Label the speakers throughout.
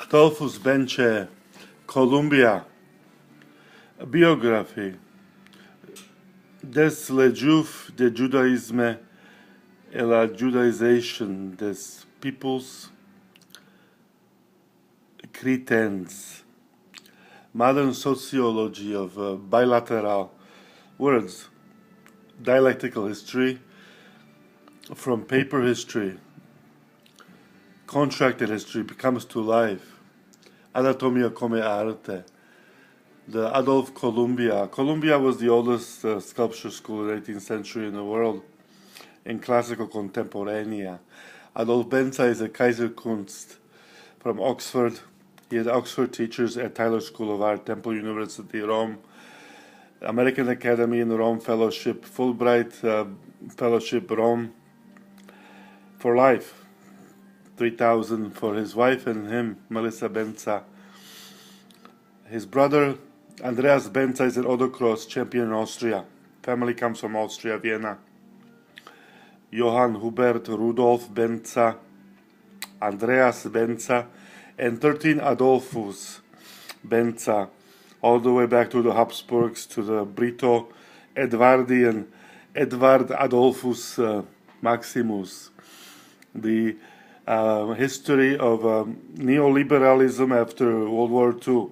Speaker 1: Adolffvs BENCE, Columbia, biography, des le Juifs de judaïsme et la judaisation des peoples chrétiens, modern sociology of bilateral words, dialectical history, from paper history, contracted history becomes to life, anatomia come arte, the Adolf Columbia. Columbia was the oldest sculpture school in the 18th century in the world, in classical contemporanea. Adolf BENCE is a Kaiserkunst from Oxford. He had Oxford teachers at Tyler School of Art, Temple University, Rome, American Academy in Rome Fellowship, Fulbright Fellowship, Rome, for life. 3,000 for his wife and him, Melissa BENCE. His brother, Andreas BENCE, is an autocross champion in Austria. Family comes from Austria, Vienna. Johann Hubert Rudolf BENCE, Andreas BENCE, and 13 Adolffvs BENCE, all the way back to the Habsburgs, to the Brito-Edwardian Edward Adolphus Maximus. The history of neoliberalism after World War II.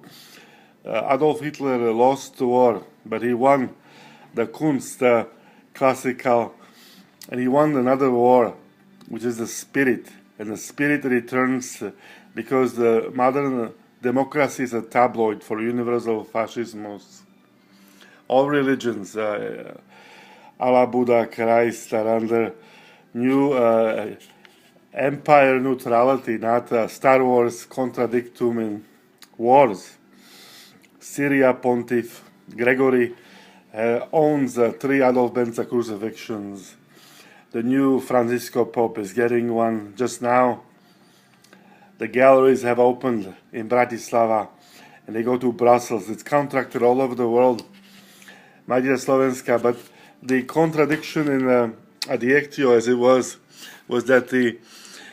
Speaker 1: Adolf Hitler lost the war, but he won the Kunst, classical, and he won another war, which is the spirit. And the spirit returns because the modern democracy is a tabloid for universal fascismus. All religions, Allah, Buddha, Christ, are under new empire neutrality, not Star Wars contradictum in wars. Syria Pontiff Gregory owns 3 Adolf BENCE crucifixions. The new Francisco Pope is getting one just now. The galleries have opened in Bratislava and they go to Brussels. It's contracted all over the world. Maďar Slovenska, but the contradiction in Adjectio, as it was that the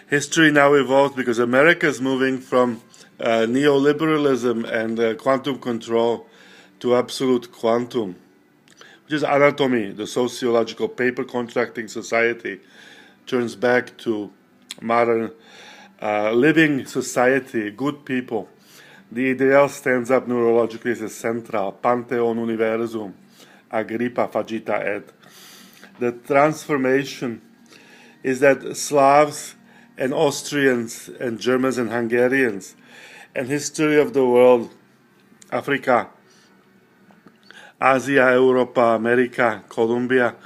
Speaker 1: history now evolved because America is moving from neoliberalism and quantum control to absolute quantum, which is anatomy. The sociological paper contracting society turns back to modern living society, good people. The ideal stands up neurologically as a central, pantheon universum, agrippa fagita et. The transformation is that Slavs and Austrians and Germans and Hungarians and history of the world, Africa, Asia, Europa, America, Columbia,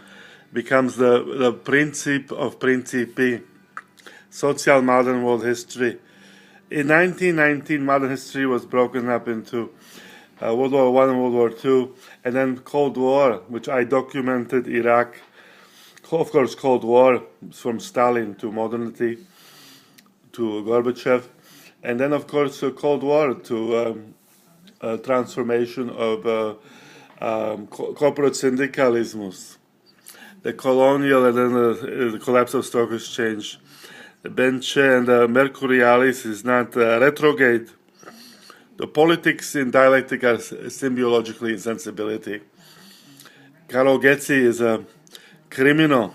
Speaker 1: becomes the principe of principi, social modern world history. In 1919, modern history was broken up into World War I and World War II, and then Cold War, which I documented Iraq. Of course, Cold War, from Stalin to modernity, to Gorbachev, and then, of course, Cold War to transformation of corporate syndicalismus, the colonial, and then the collapse of stock exchange. The BENCE and Mercurialis is not retrograde. The politics in dialectic are symbiologically insensibility. Karol Getzi is a criminal.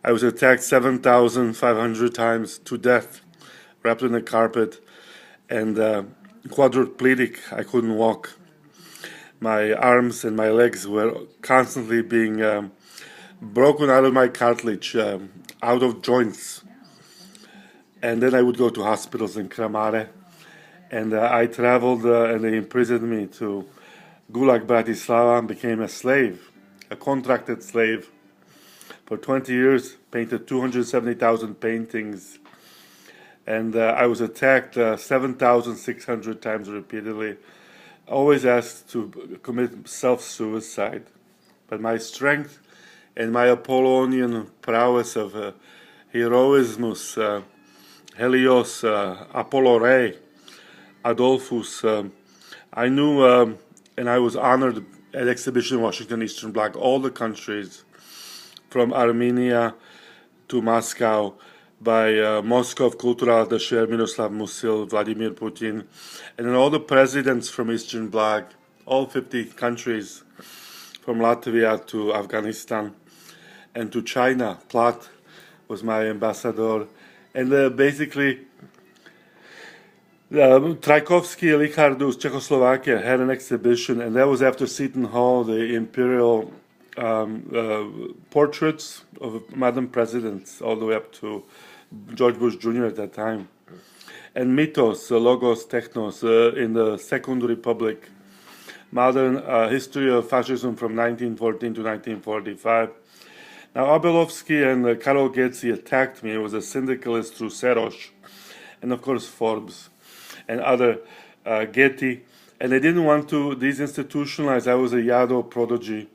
Speaker 1: I was attacked 7,500 times to death, wrapped in a carpet, and quadriplegic. I couldn't walk. My arms and my legs were constantly being broken out of my cartilage, out of joints. And then I would go to hospitals in Kramare, and I traveled and they imprisoned me to Gulag Bratislava and became a slave, a contracted slave. For 20 years, painted 270,000 paintings, and I was attacked 7,600 times repeatedly, always asked to commit self-suicide. But my strength and my Apollonian prowess of heroismus, Helios, Apollore, Adolphus, I knew and I was honored at Exhibition in Washington, Eastern Bloc, all the countries, from Armenia to Moscow, by Moscow Cultural Attaché Miroslav Musil, Vladimir Putin, and then all the presidents from Eastern Bloc, all 50 countries, from Latvia to Afghanistan and to China. Platt was my ambassador, and basically Trajkovsky Richardus, Czechoslovakia, had an exhibition, and that was after Seton Hall, the imperial portraits of Madam Presidents, all the way up to George Bush Jr. at that time. And Mythos, Logos, Technos, in the Second Republic, modern history of fascism from 1914 to 1945. Now, Adolffvsky and Karol Getzi attacked me. It was a syndicalist through Serosh, and of course Forbes and other Getty, and they didn't want to deinstitutionalize. I was a Yaddo prodigy.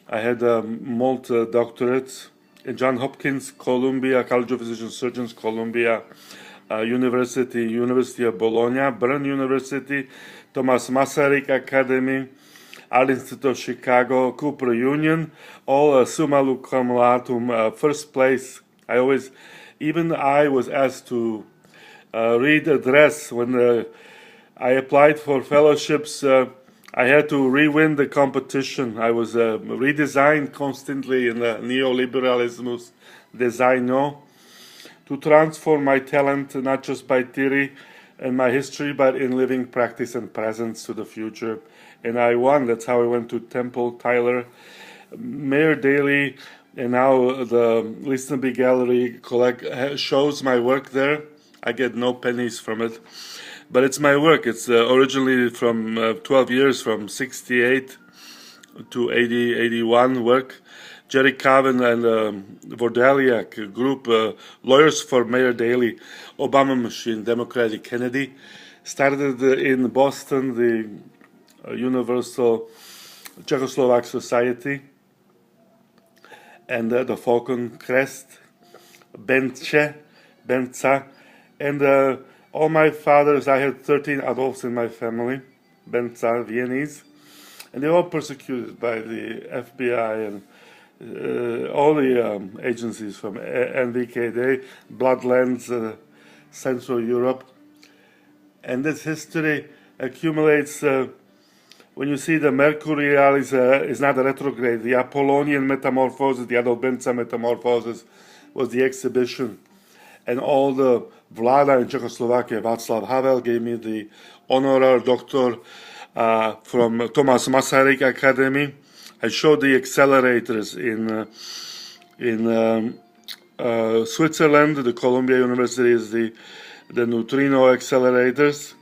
Speaker 1: I had Malt doctorates in Johns Hopkins, Columbia, College of Physician Surgeons, Columbia University of Bologna, Bern University, Thomas Masaryk Academy, Art Institute of Chicago, Cooper Union, all summa cum laude, first place. Even I was asked to read address when I applied for fellowships. I had to re-win the competition. I was redesigned constantly in the neoliberalismus designo to transform my talent not just by theory and my history, but in living practice and presence to the future. And I won. That's how I went to Temple, Tyler, Mayor Daley, and now the Listenby Gallery shows my work there. I get no pennies from it, but it's my work. It's originally from 12 years, from 68 to 80, 81 work. Jerry Coven and Vordaliak group, lawyers for Mayor Daley, Obama machine, Democratic Kennedy, started in Boston, the Universal Czechoslovak Society, and the Falcon Crest, BENCE, and all my fathers, I had 13 Adolfs in my family, BENCE, Viennese, and they were all persecuted by the FBI and all the agencies from NVKD, Bloodlands, Central Europe. And this history accumulates when you see the Mercurial is not a retrograde. The Apollonian metamorphosis, the Adolffs BENCE metamorphosis was the exhibition. And all the Vlada in Czechoslovakia, Václav Havel, gave me the honorary doctor from Thomas Masaryk Academy. I showed the accelerators in Switzerland. The Columbia University is the neutrino accelerators.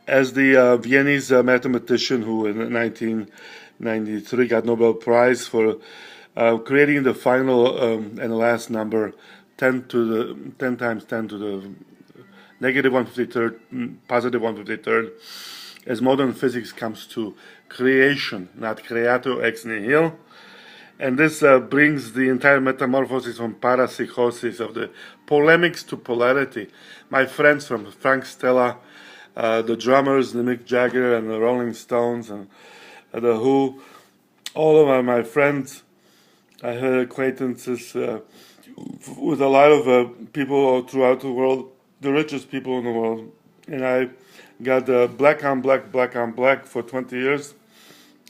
Speaker 1: As the Viennese mathematician who in 1993 got Nobel Prize for creating the final and the last number 10 times 10 to the negative 153rd, positive 153rd, as modern physics comes to creation, not creator ex nihilo. And this brings the entire metamorphosis from parapsychosis of the polemics to polarity. My friends from Frank Stella, the drummers, the Mick Jagger and the Rolling Stones and the Who, all of my friends, I had acquaintances with a lot of people all throughout the world, the richest people in the world. And I got black on black for 20 years.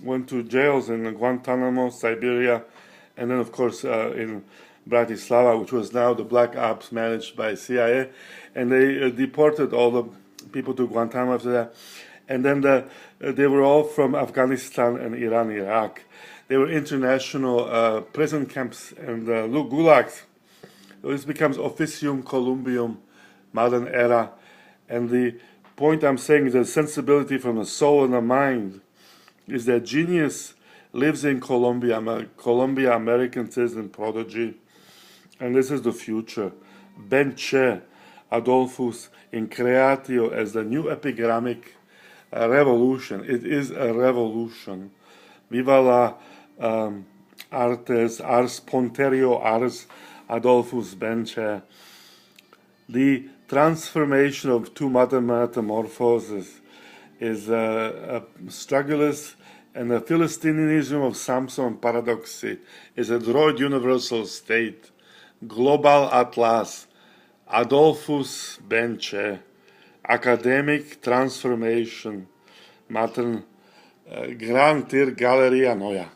Speaker 1: Went to jails in Guantanamo, Siberia, and then of course in Bratislava, which was now the black ops managed by CIA. And they deported all the people to Guantanamo after that. And then they were all from Afghanistan and Iran, Iraq. They were international prison camps and gulags. This becomes officium columbium, modern era. And the point I'm saying is that sensibility from the soul and the mind is that genius lives in Colombia, American citizen prodigy. And this is the future. BENCE, Adolphus in creatio as the new epigrammic revolution. It is a revolution. Viva la artes, ars ponterio ars, Adolffvs BENCE. The transformation of two metamorphoses is a strugulus, and the Philistinianism of Samson paradoxy is a droid universal state, global atlas, Adolffvs BENCE, Academic Transformation, Matern Grand Tir Galleria NOIA.